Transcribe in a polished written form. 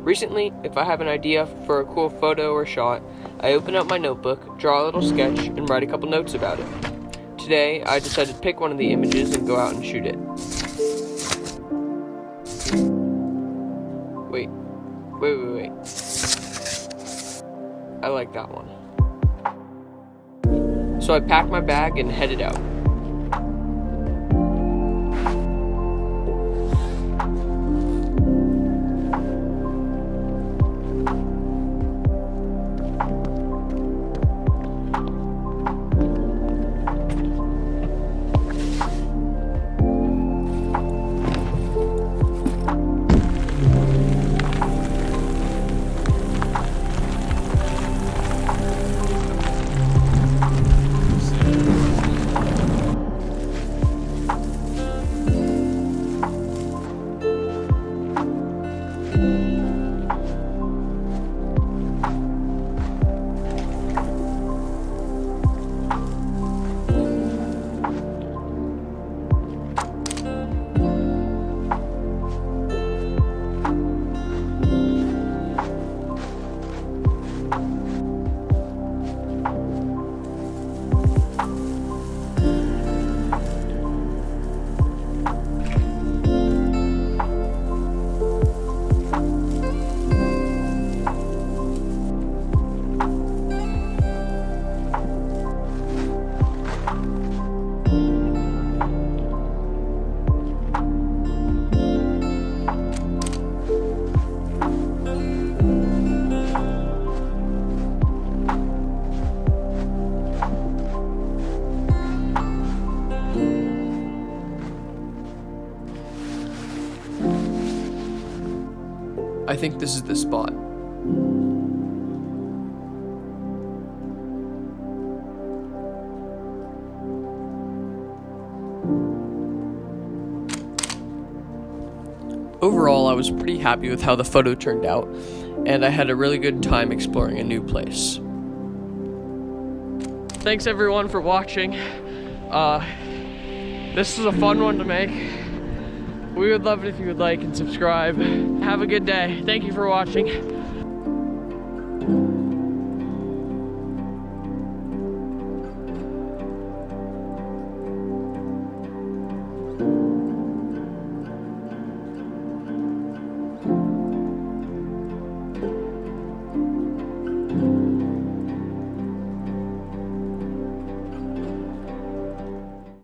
Recently, if I have an idea for a cool photo or shot, I open up my notebook, draw a little sketch, and write a couple notes about it. Today, I decided to pick one of the images and go out and shoot it. Wait. I like that one. So I packed my bag and headed out. I think this is the spot. Overall, I was pretty happy with how the photo turned out, and I had a really good time exploring a new place. Thanks everyone for watching. This is a fun one to make. We would love it if you would like and subscribe. Have a good day. Thank you for watching.